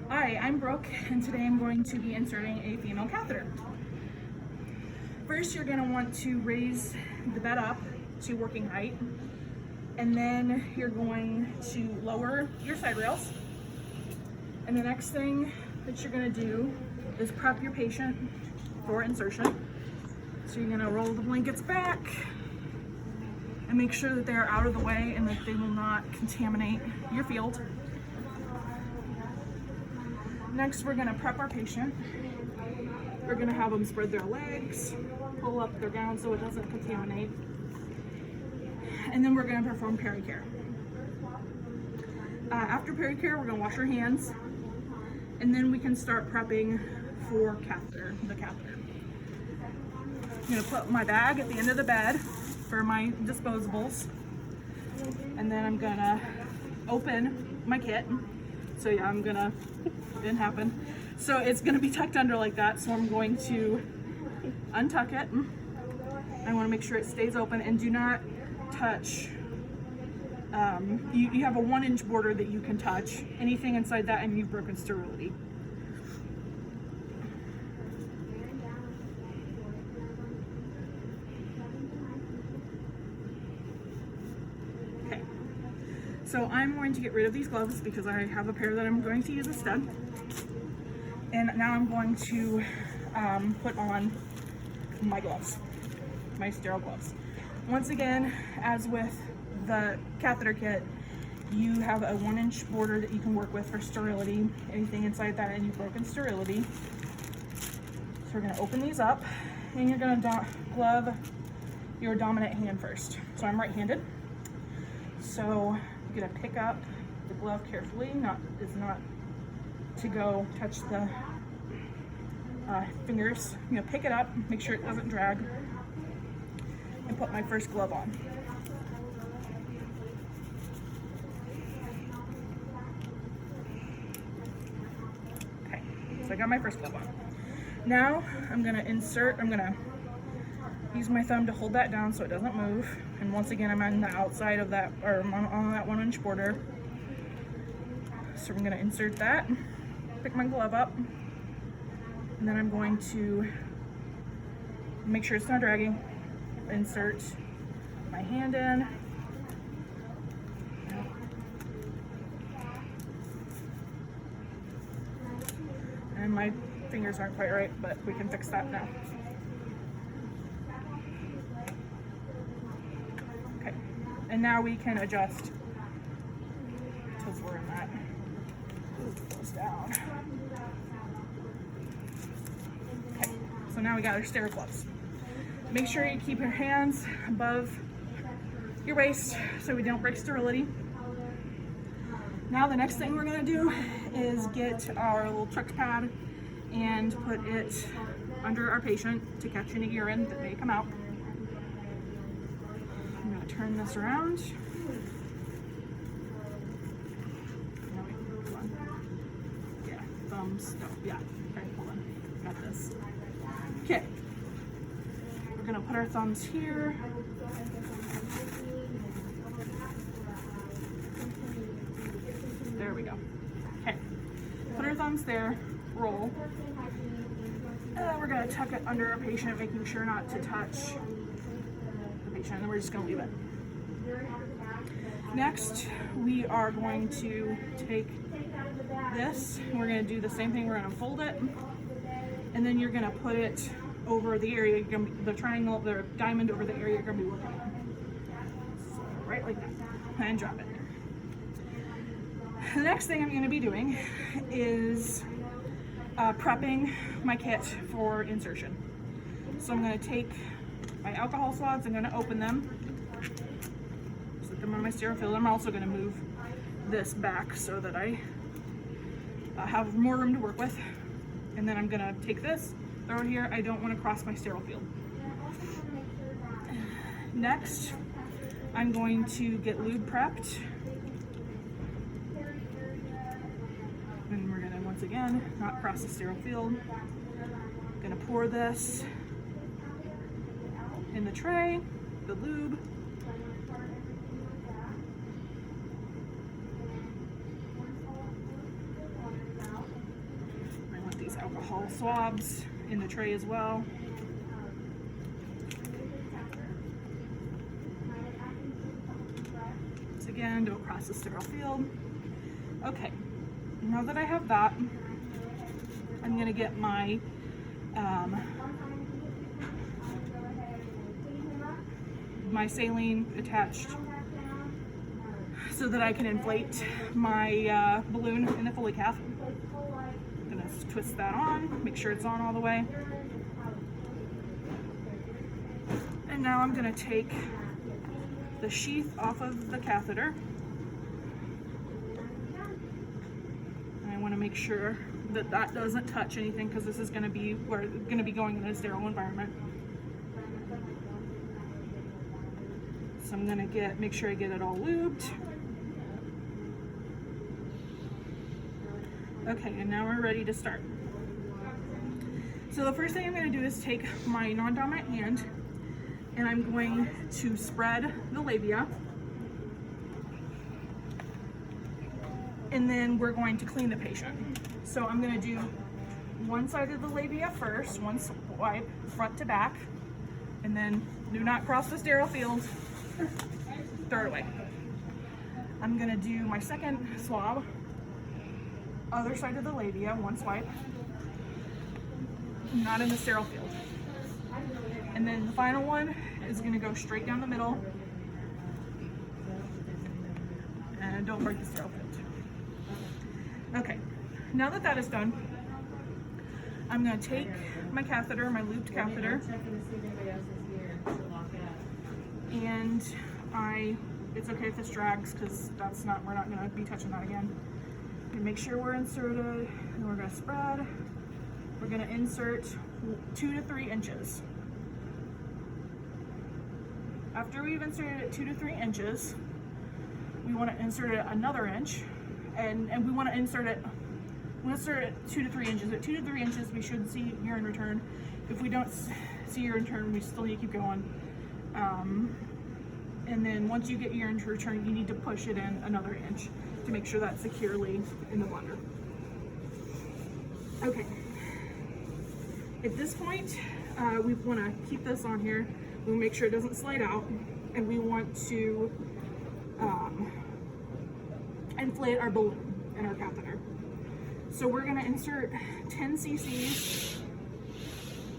Hi, I'm Brooke, and today I'm going to be inserting a female catheter. First, you're going to want to raise the bed up to working height, and then you're going to lower your side rails. And the next thing that you're going to do is prep your patient for insertion. So you're going to roll the blankets back and make sure that they're out of the way and that they will not contaminate your field. Next, we're going to prep our patient. We're going to have them spread their legs, pull up their gown so it doesn't contaminate, and then we're going to perform pericare. After pericare, we're going to wash our hands, and then we can start prepping for the catheter. I'm going to put my bag at the end of the bed for my disposables, and then I'm going to open my kit. So yeah, it didn't happen. So it's gonna be tucked under like that. So I'm going to untuck it. I wanna make sure it stays open and do not touch. You have a 1-inch border that you can touch. Anything inside that and you've broken sterility. Okay. So I'm going to get rid of these gloves because I have a pair that I'm going to use instead. And now I'm going to put on my gloves, my sterile gloves. Once again, as with the catheter kit, you have a 1-inch border that you can work with for sterility. Anything inside that and you've broken sterility. So we're gonna open these up and you're gonna glove your dominant hand first. So I'm right-handed. So you're gonna pick up the glove carefully, it's not to go touch the fingers. I'm gonna pick it up, make sure it doesn't drag, and put my first glove on. Okay, so I got my first glove on. Now I'm gonna use my thumb to hold that down so it doesn't move. And once again, I'm on the outside of that, or on that 1-inch border. So I'm gonna insert that, pick my glove up, and then I'm going to make sure it's not dragging. Insert my hand in. And my fingers aren't quite right, but we can fix that now. Okay, and now we can adjust because we're in that. Goes down. Okay, so now we got our sterile gloves. Make sure you keep your hands above your waist so we don't break sterility. Now the next thing we're gonna do is get our little Trex pad and put it under our patient to catch any urine that may come out. I'm gonna turn this around. Okay, hold on. Got this. Okay. We're gonna put our thumbs here. There we go. Okay. Put our thumbs there, roll. And then we're gonna tuck it under our patient, making sure not to touch the patient, and then we're just gonna leave it. Next, we are going to take this, and we're going to do the same thing. We're going to fold it, and then you're going to put it over the area, the triangle, the diamond over the area you're going to be working on. So, right like that, and drop it. The next thing I'm going to be doing is prepping my kit for insertion. So I'm going to take my alcohol swabs, I'm going to open them, set them on my sterile field. I'm also going to move this back so that I have more room to work with. And then I'm gonna take this, throw it here. I don't want to cross my sterile field. Next, I'm going to get lube prepped. And we're gonna, once again, not cross the sterile field. I'm gonna pour this in the tray, the lube. alcohol swabs in the tray as well. Once again, go across the sterile field. Okay, now that I have that, I'm going to get my my saline attached so that I can inflate my balloon in the Foley cath. I'm going to twist that on, make sure it's on all the way. And now I'm going to take the sheath off of the catheter. And I want to make sure that that doesn't touch anything because this is going to be where it's going to be going in a sterile environment. So I'm going to make sure I get it all lubed. Okay, and now we're ready to start. So the first thing I'm going to do is take my non-dominant hand and I'm going to spread the labia. And then we're going to clean the patient. So I'm going to do one side of the labia first, one swipe, front to back, and then do not cross the sterile field. Throw it away. I'm going to do my second swab, other side of the labia, one swipe, not in the sterile field. And then the final one is going to go straight down the middle, and don't break the sterile field. Okay, now that that is done, I'm going to take my catheter, my looped catheter, and it's okay if this drags because we're not going to be touching that again. And make sure we're inserted, and we're going to spread. We're going to insert 2 to 3 inches. After we've inserted it 2 to 3 inches, we want to insert it another inch, and we want to insert it 2 to 3 inches. At 2 to 3 inches, we should see urine return. If we don't see urine return, we still need to keep going. And then once you get urine return, you need to push it in another inch to make sure that's securely in the blender. Okay. At this point, we want to keep this on here. We make sure it doesn't slide out, and we want to inflate our balloon in our catheter. So we're going to insert 10 cc's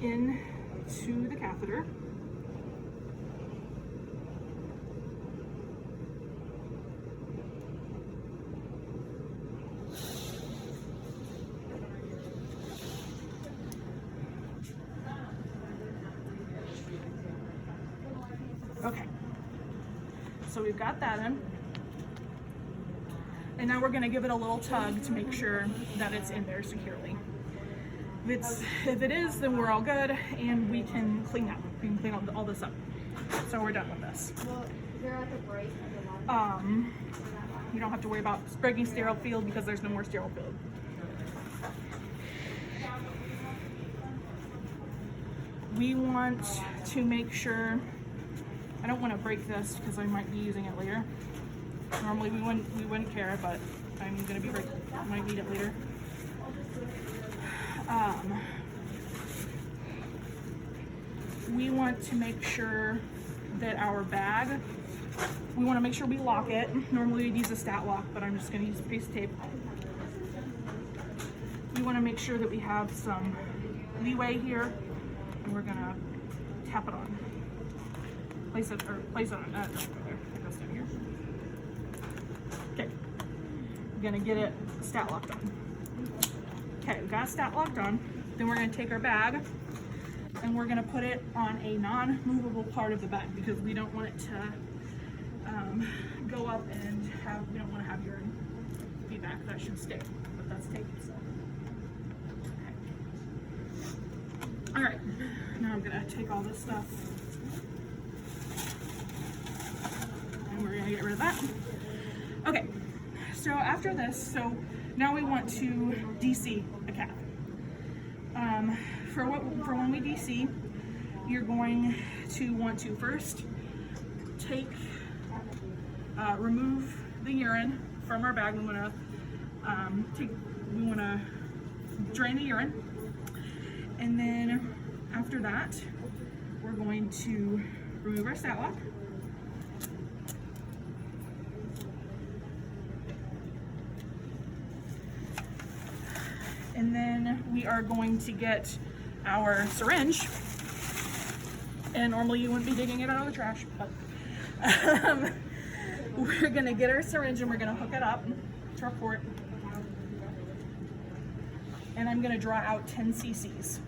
into the catheter. Okay, so we've got that in, and now we're going to give it a little tug to make sure that it's in there securely. If it is, then we're all good, and we can clean up. We can clean all this up. So we're done with this. You don't have to worry about breaking sterile field because there's no more sterile field. We want to make sure. I don't want to break this because I might be using it later. Normally we wouldn't care, but I'm going to might need it later. We want to make sure that our bag, we want to make sure we lock it. Normally we'd use a stat lock, but I'm just going to use a piece of tape. We want to make sure that we have some leeway here, and we're going to tap it on. Place it on there. It goes down here. Okay. We're gonna get it stat locked on. Okay, we got it stat locked on. Then we're gonna take our bag and we're gonna put it on a non-movable part of the bag because we don't want it to go up and we don't want to have urine feedback. That should stick, but that's tape. So. Okay. All right. Now I'm gonna take all this stuff. We're gonna get rid of that. Okay, so after this, now we want to DC a cath. For when we DC, you're going to want to first remove the urine from our bag. We want to drain the urine. And then after that, we're going to remove our stat lock. And then we are going to get our syringe. And normally you wouldn't be digging it out of the trash, but we're gonna get our syringe and we're gonna hook it up to our port. And I'm gonna draw out 10 cc's.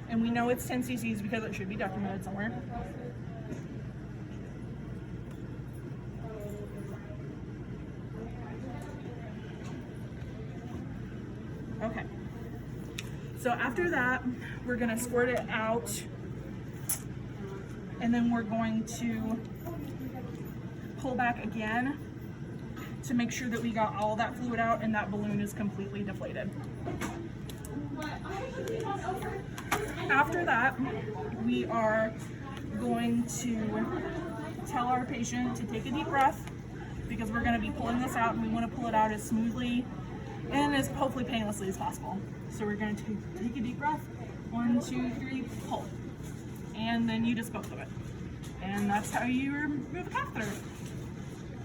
And we know it's 10 cc's because it should be documented somewhere. Okay. So after that, we're gonna squirt it out, and then we're going to pull back again to make sure that we got all that fluid out and that balloon is completely deflated. After that, we are going to tell our patient to take a deep breath because we're gonna be pulling this out and we wanna pull it out as smoothly and as hopefully painlessly as possible. So we're going to take a deep breath, 1, 2, 3, pull, and then you dispose of it. And that's how you remove a catheter.